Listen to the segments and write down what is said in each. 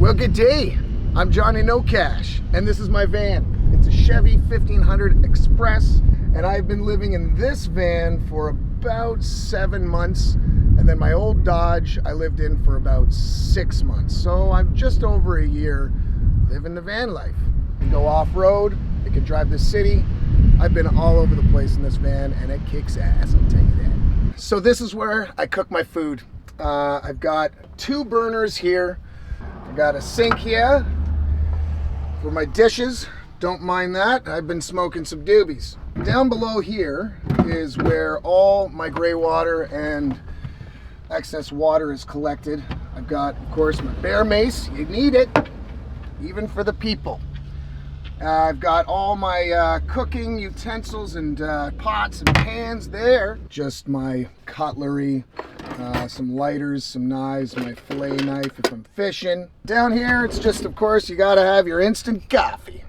Well, good day. I'm Johnny No Cash, and this is my van. It's a Chevy 1500 Express, and I've been living in this van for about 7 months, and then my old Dodge I lived in for about 6 months. So I'm just over a year living the van life. I can go off-road, I can drive the city. I've been all over the place in this van, and it kicks ass, I'll tell you that. So this is where I cook my food. I've got 2 burners here. I got a sink here for my dishes. Don't mind that. I've been smoking some doobies. Down below here is where all my gray water and excess water is collected. I've got, of course, my bear mace. You need it, even for the people. I've got all my cooking utensils and pots and pans there. Just my cutlery, some lighters, some knives, my fillet knife if I'm fishing. Down here, it's just, of course, you gotta have your instant coffee.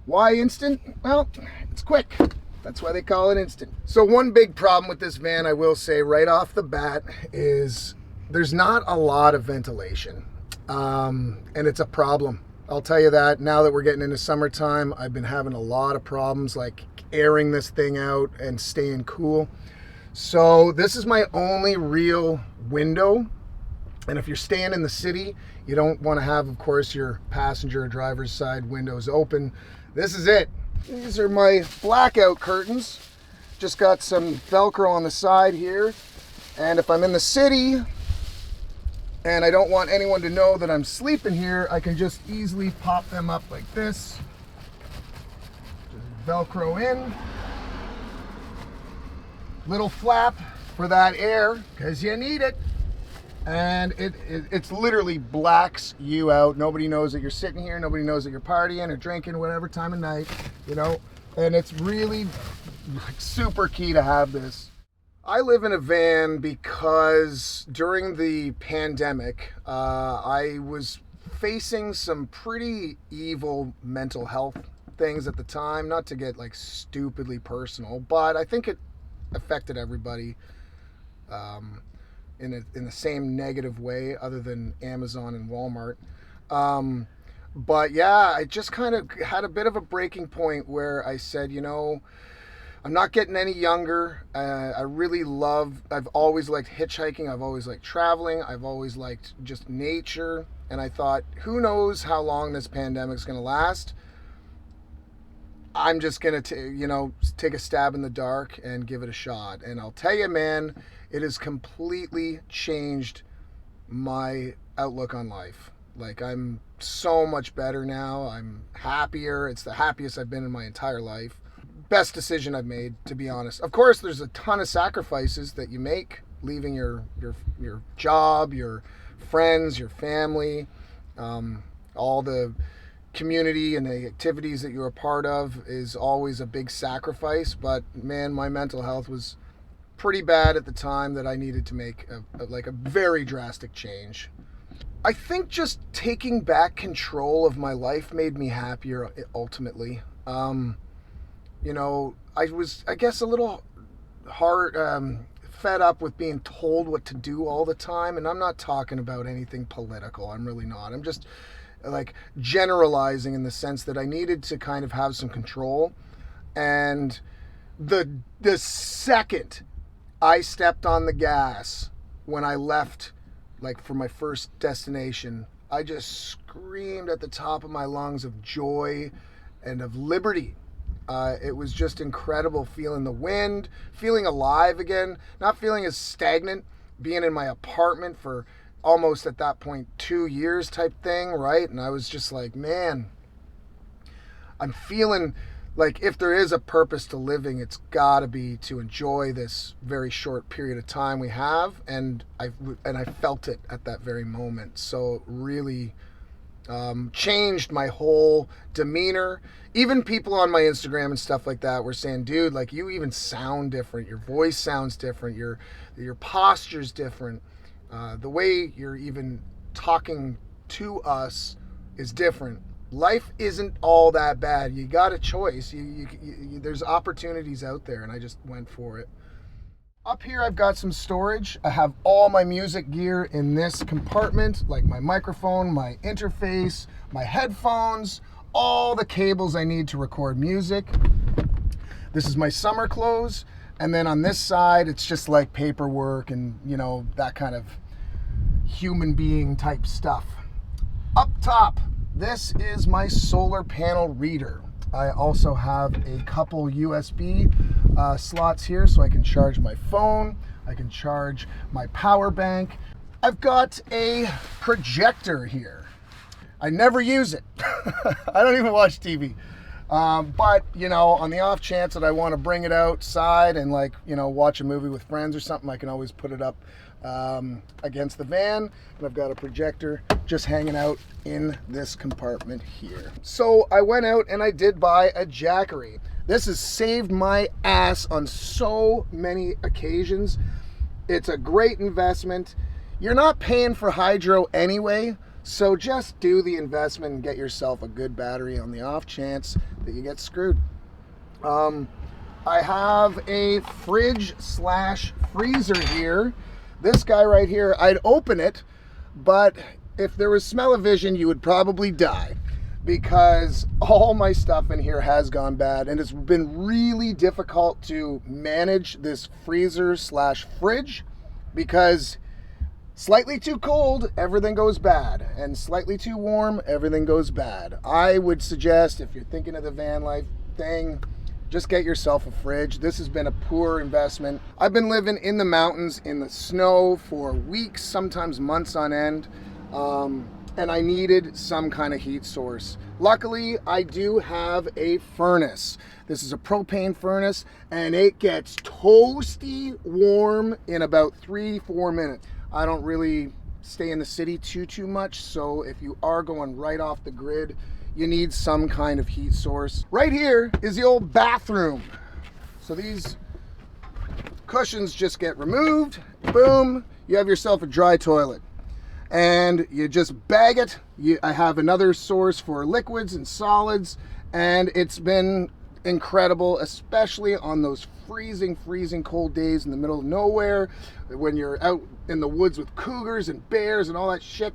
Why instant? Well, it's quick. That's why they call it instant. So one big problem with this van, I will say right off the bat, is there's not a lot of ventilation. And it's a problem. I'll tell you that now that we're getting into summertime, I've been having a lot of problems like airing this thing out and staying cool. So this is my only real window. And if you're staying in the city, you don't want to have, of course, your passenger or driver's side windows open. This is it. These are my blackout curtains. Just got some Velcro on the side here. And if I'm in the city, and I don't want anyone to know that I'm sleeping here, I can just easily pop them up like this. Just Velcro in. Little flap for that air, because you need it. And it's literally blacks you out. Nobody knows that you're sitting here. Nobody knows that you're partying or drinking, whatever time of night, you know. And it's really super key to have this. I live in a van because during the pandemic, I was facing some pretty evil mental health things at the time. Not to get like stupidly personal, but I think it affected everybody in the same negative way, other than Amazon and Walmart. But yeah, I just kind of had a bit of a breaking point where I said, you know, I'm not getting any younger. I've always liked hitchhiking. I've always liked traveling. I've always liked just nature. And I thought, who knows how long this pandemic's going to last? I'm just going to, take a stab in the dark and give it a shot. And I'll tell you, man, it has completely changed my outlook on life. Like, I'm so much better now. I'm happier. It's the happiest I've been in my entire life. Best decision I've made, to be honest. Of course, there's a ton of sacrifices that you make, leaving your job, your friends, your family, all the community and the activities that you're a part of is always a big sacrifice. But man, my mental health was pretty bad at the time that I needed to make a very drastic change. I think just taking back control of my life made me happier ultimately. I was, I guess, a little fed up with being told what to do all the time. And I'm not talking about anything political. I'm really not. I'm just like generalizing in the sense that I needed to kind of have some control. And the second I stepped on the gas when I left, like for my first destination, I just screamed at the top of my lungs of joy and of liberty. It was just incredible feeling the wind, feeling alive again, not feeling as stagnant, being in my apartment for almost at that point 2 years type thing, right? And I was just like, man, I'm feeling like if there is a purpose to living, it's got to be to enjoy this very short period of time we have. And I felt it at that very moment. So it really changed my whole demeanor. Even people on my Instagram and stuff like that were saying, dude, like, you even sound different. Your voice sounds different. Your posture's different. The way you're even talking to us is different. Life isn't all that bad. You got a choice. There's opportunities out there, and I just went for it. Up here I've got some storage. I have all my music gear in this compartment, like my microphone, my interface, my headphones, all the cables I need to record music. This is my summer clothes. And then on this side, it's just like paperwork and, you know, that kind of human being type stuff. Up top, this is my solar panel reader. I also have a couple USB slots here so I can charge my phone. I can charge my power bank. I've got a projector here. I never use it. I don't even watch TV. But, you know, on the off chance that I want to bring it outside and, like, you know, watch a movie with friends or something, I can always put it up against the van. And I've got a projector just hanging out in this compartment here. So I went out and I did buy a Jackery. This has saved my ass on so many occasions. It's a great investment. You're not paying for hydro anyway, so just do the investment and get yourself a good battery on the off chance that you get screwed. I have a fridge slash freezer here. This guy right here, I'd open it, but if there was smell-o-vision, you would probably die because all my stuff in here has gone bad, and it's been really difficult to manage this freezer slash fridge because slightly too cold, everything goes bad, and slightly too warm, everything goes bad. I would suggest, if you're thinking of the Vanlife thing, just get yourself a fridge. This has been a poor investment. I've been living in the mountains in the snow for weeks, sometimes months on end, and I needed some kind of heat source. Luckily, I do have a furnace. This is a propane furnace, and it gets toasty warm in about 3-4 minutes. I don't really stay in the city too much, so if you are going right off the grid, you need some kind of heat source. Right here is the old bathroom. So these cushions just get removed, boom, you have yourself a dry toilet. And you just bag it. I have another source for liquids and solids, and it's been incredible, especially on those freezing cold days in the middle of nowhere when you're out in the woods with cougars and bears and all that shit,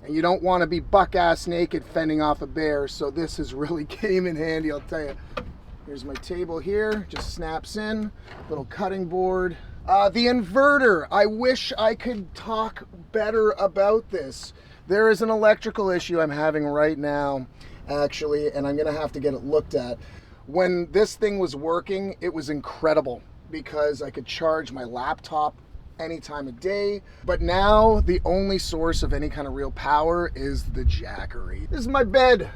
and you don't want to be buck-ass naked fending off a bear. So this has really came in handy, I'll tell you. Here's my table here, just snaps in, little cutting board. The inverter, I wish I could talk better about this. There is an electrical issue I'm having right now, actually, and I'm gonna have to get it looked at. When this thing was working, it was incredible because I could charge my laptop any time of day. But now the only source of any kind of real power is the Jackery. This is my bed.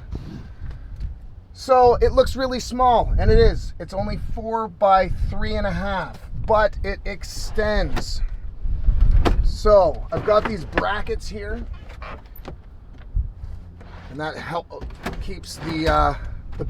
So it looks really small, and it is. It's only 4 by 3.5, but it extends. So I've got these brackets here, and that keeps the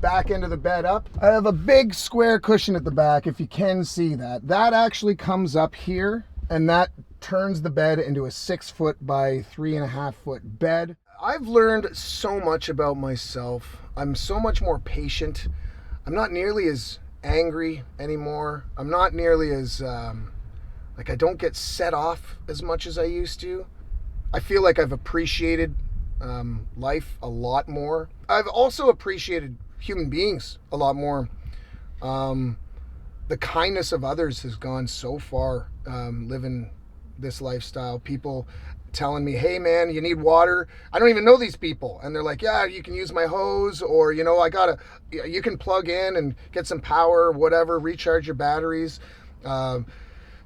back end of the bed up. I have a big square cushion at the back, if you can see that. That actually comes up here, and that turns the bed into a 6-foot by 3.5-foot bed. I've learned so much about myself. I'm so much more patient. I'm not nearly as angry anymore. I'm not nearly as, I don't get set off as much as I used to. I feel like I've appreciated life a lot more. I've also appreciated human beings a lot more. The kindness of others has gone so far, living this lifestyle. People telling me, hey man, you need water. I don't even know these people, and they're like, yeah, you can use my hose, or you know, you can plug in and get some power, whatever, recharge your batteries.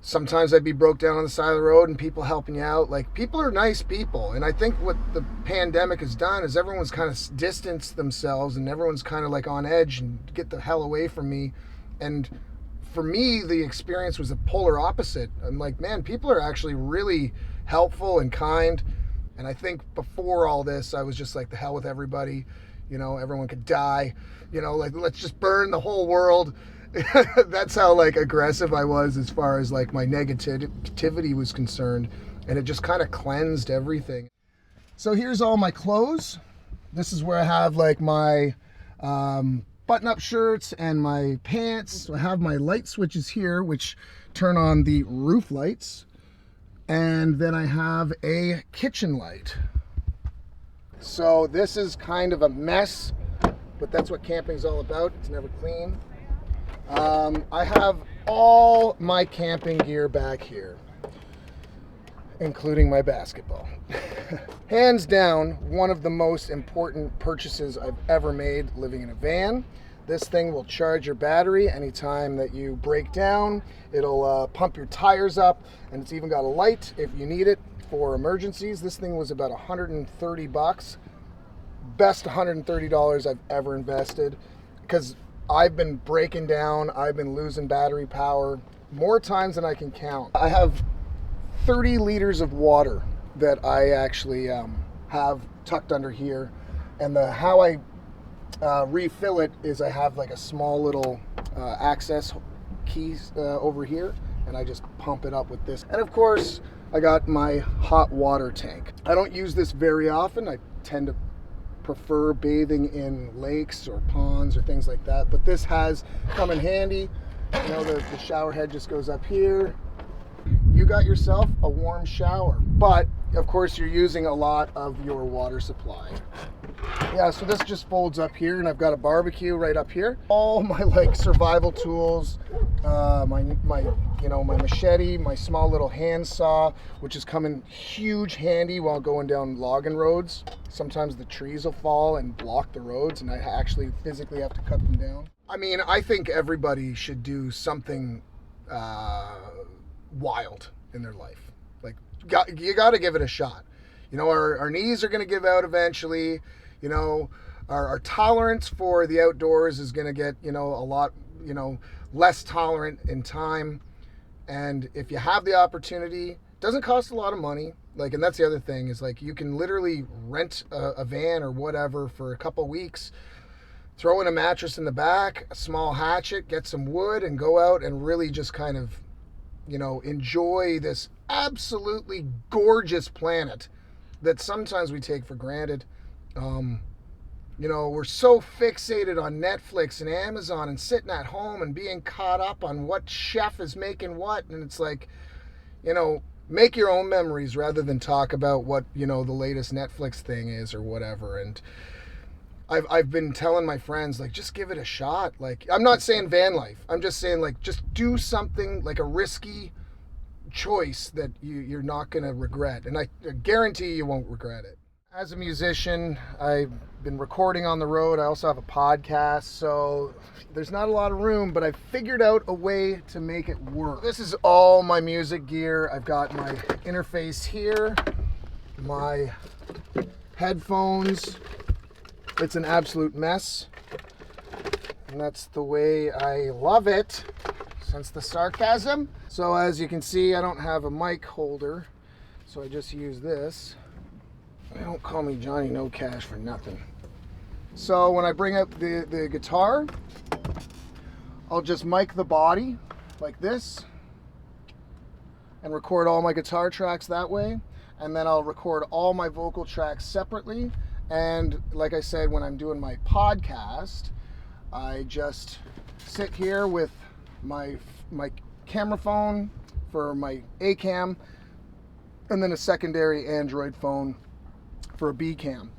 Sometimes I'd be broke down on the side of the road and people helping you out. Like, people are nice people, and I think what the pandemic has done is everyone's kind of distanced themselves, and everyone's kind of like on edge and get the hell away from me. And for me, the experience was the polar opposite. I'm like, man, people are actually really helpful and kind. And I think before all this, I was just like, the hell with everybody. You know, everyone could die. You know, like, let's just burn the whole world. That's how like aggressive I was as far as like my negativity was concerned. And it just kind of cleansed everything. So here's all my clothes. This is where I have like my button-up shirts and my pants. So I have my light switches here, which turn on the roof lights. And then I have a kitchen light. So this is kind of a mess, but that's what camping's all about. It's never clean. I have all my camping gear back here, including my basketball. Hands down, one of the most important purchases I've ever made living in a van. This thing will charge your battery anytime that you break down. It'll pump your tires up, and it's even got a light if you need it for emergencies. This thing was about 130 bucks. Best $130 I've ever invested, because I've been breaking down, I've been losing battery power more times than I can count. I have 30 liters of water that I actually have tucked under here, and how I refill it is I have like a small little access keys over here, and I just pump it up with this. And of course, I got my hot water tank. I don't use this very often. I tend to prefer bathing in lakes or ponds or things like that, but this has come in handy. You know, the shower head just goes up here. You got yourself a warm shower, but of course you're using a lot of your water supply. Yeah, so this just folds up here, and I've got a barbecue right up here. All my like survival tools, my machete, my small little hand saw, which has come in huge handy while going down logging roads. Sometimes the trees will fall and block the roads, and I actually physically have to cut them down. I mean, I think everybody should do something wild in their life. Like, you got to give it a shot. You know, our knees are going to give out eventually. You know, our tolerance for the outdoors is going to get, a lot, less tolerant in time. And if you have the opportunity, it doesn't cost a lot of money. Like, and that's the other thing, is like you can literally rent a van or whatever for a couple weeks, throw in a mattress in the back, a small hatchet, get some wood, and go out and really just kind of, enjoy this absolutely gorgeous planet that sometimes we take for granted. We're so fixated on Netflix and Amazon and sitting at home and being caught up on what chef is making what. And it's like, make your own memories rather than talk about what, the latest Netflix thing is or whatever. And I've been telling my friends, like, just give it a shot. Like, I'm not saying van life. I'm just saying, like, just do something, like a risky choice that you're not going to regret. And I guarantee you won't regret it. As a musician, I've been recording on the road. I also have a podcast, so there's not a lot of room, but I've figured out a way to make it work. This is all my music gear. I've got my interface here, my headphones. It's an absolute mess, and that's the way I love it, since the sarcasm. So as you can see, I don't have a mic holder, so I just use this. Don't call me Johnny No Cash for nothing. So when I bring up the guitar, I'll just mic the body like this and record all my guitar tracks that way. And then I'll record all my vocal tracks separately. And like I said, when I'm doing my podcast, I just sit here with my camera phone for my A cam, and then a secondary Android phone for a B cam.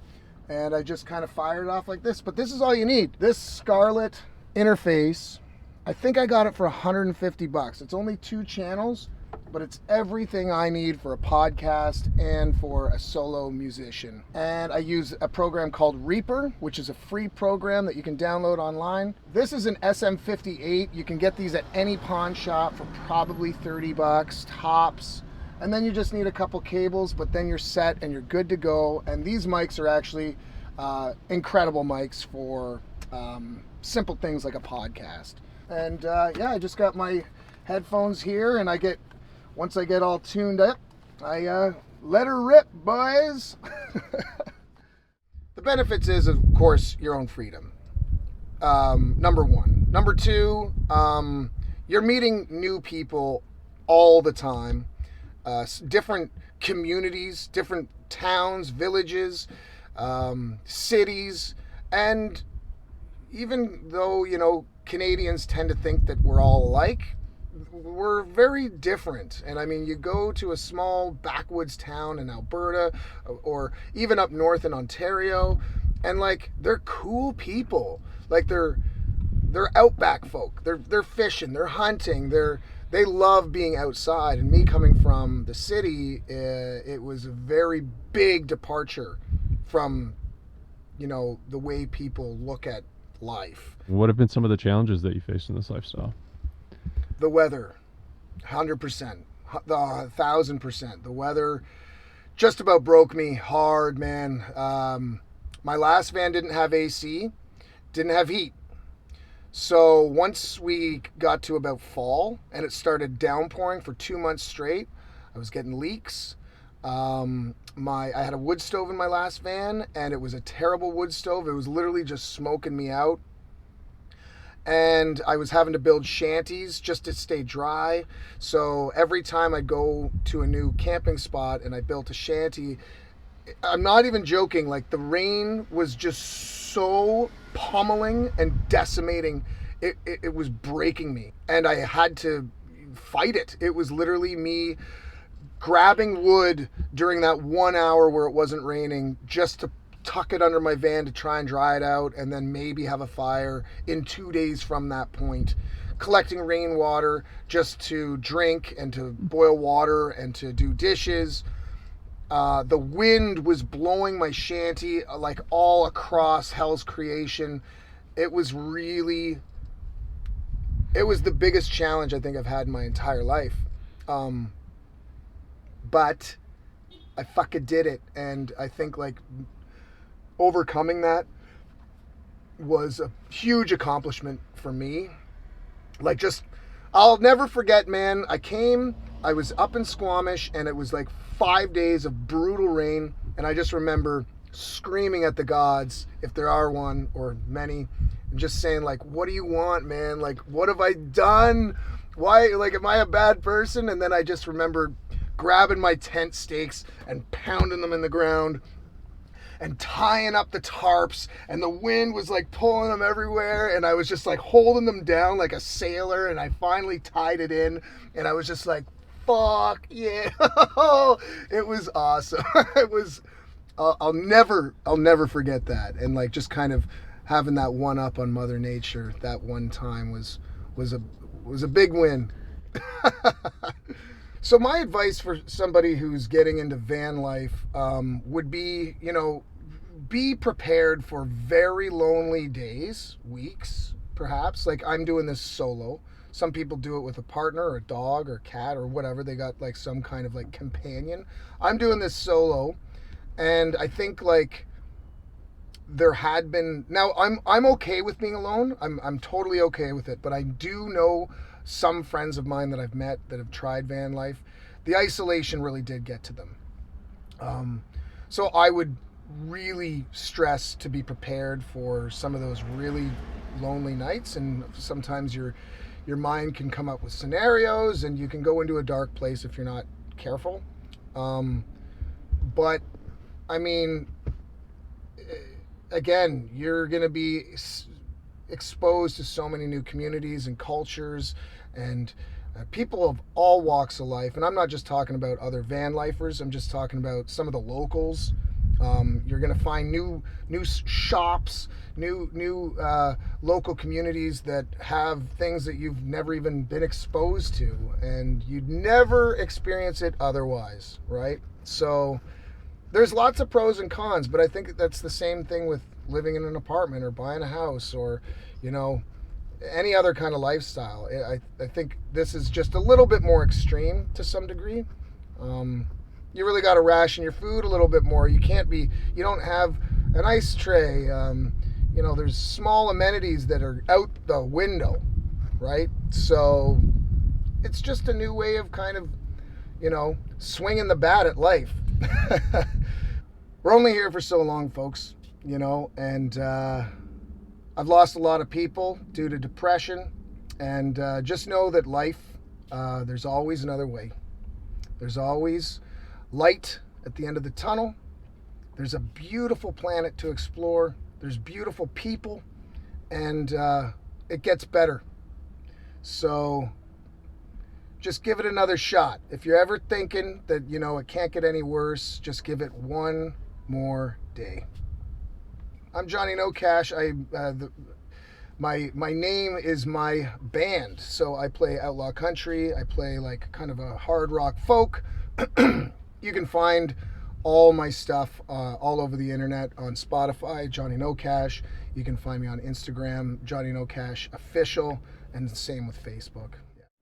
And I just kind of fire it off like this. But this is all you need. This Scarlett interface, I think I got it for 150 bucks. It's only 2 channels, but it's everything I need for a podcast and for a solo musician. And I use a program called Reaper, which is a free program that you can download online. This is an SM58. You can get these at any pawn shop for probably 30 bucks tops. And then you just need a couple cables, but then you're set and you're good to go. And these mics are actually incredible mics for simple things like a podcast. And yeah, I just got my headphones here, and once I get all tuned up, I let her rip, boys. The benefits is, of course, your own freedom. Number one. Number two, you're meeting new people all the time. Different communities, different towns, villages, cities, and even though, Canadians tend to think that we're all alike, we're very different. And I mean, you go to a small backwoods town in Alberta or even up north in Ontario, and like they're cool people. Like they're outback folk. They're fishing, they're hunting, they love being outside. And me coming from the city, it was a very big departure from the way people look at life. What have been some of the challenges that you faced in this lifestyle? The weather, 100%, 1,000%. The weather just about broke me hard, man. My last van didn't have AC, didn't have heat. So once we got to about fall and it started downpouring for 2 months straight, I was getting leaks. I had a wood stove in my last van, and it was a terrible wood stove. It was literally just smoking me out. And I was having to build shanties just to stay dry. So every time I'd go to a new camping spot and I built a shanty, I'm not even joking, like the rain was just so pummeling and decimating. It was breaking me, and I had to fight it. It was literally me grabbing wood during that 1 hour where it wasn't raining just to tuck it under my van to try and dry it out, and then maybe have a fire in 2 days from that point. Collecting rainwater just to drink and to boil water and to do dishes. The wind was blowing my shanty like all across Hell's Creation. It was the biggest challenge I think I've had in my entire life. But I fucking did it, and I think like overcoming that was a huge accomplishment for me. Like, just, I'll never forget, man. I was up in Squamish, and it was like 5 days of brutal rain, and I just remember screaming at the gods, if there are one or many, and just saying like, what do you want, man? Like, what have I done? Why, like, am I a bad person? And then I just remember grabbing my tent stakes and pounding them in the ground and tying up the tarps, and the wind was like pulling them everywhere, and I was just like holding them down like a sailor, and I finally tied it in, and I was just like, fuck yeah. It was awesome. It was I'll never forget that. And like just kind of having that one up on Mother Nature that one time was a big win. So my advice for somebody who's getting into van life would be, be prepared for very lonely days, weeks, perhaps. Like, I'm doing this solo. Some people do it with a partner or a dog or cat or whatever. They got like some kind of like companion. I'm doing this solo, and I think like there had been, now I'm okay with being alone. I'm totally okay with it, but I do know some friends of mine that I've met that have tried van life. The isolation really did get to them. So I would really stress to be prepared for some of those really lonely nights, and sometimes your mind can come up with scenarios, and you can go into a dark place if you're not careful. But I mean, again, you're going to be exposed to so many new communities and cultures and people of all walks of life. And I'm not just talking about other van lifers. I'm just talking about some of the locals. You're going to find new shops, new local communities that have things that you've never even been exposed to, and you'd never experience it otherwise, right? So there's lots of pros and cons, but I think that's the same thing with living in an apartment or buying a house or, any other kind of lifestyle. I think this is just a little bit more extreme to some degree. You really got to ration your food a little bit more. You don't have an ice tray. There's small amenities that are out the window, right? So it's just a new way of kind of, swinging the bat at life. We're only here for so long, folks, and I've lost a lot of people due to depression, and just know that life, there's always another way. There's always light at the end of the tunnel. There's a beautiful planet to explore. There's beautiful people, and it gets better. So just give it another shot. If you're ever thinking that, you know, it can't get any worse, just give it one more day. I'm Johnny No Cash. My name is my band. So I play outlaw country. I play like kind of a hard rock folk. You can find all my stuff all over the internet on Spotify, Johnny No Cash. You can find me on Instagram, Johnny No Cash Official, and the same with Facebook.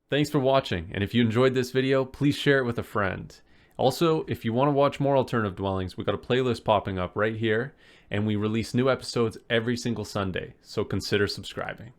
Thanks for watching, and if you enjoyed this video, please share it with a friend. Also, if you want to watch more alternative dwellings, we got a playlist popping up right here, and we release new episodes every single Sunday, so consider subscribing.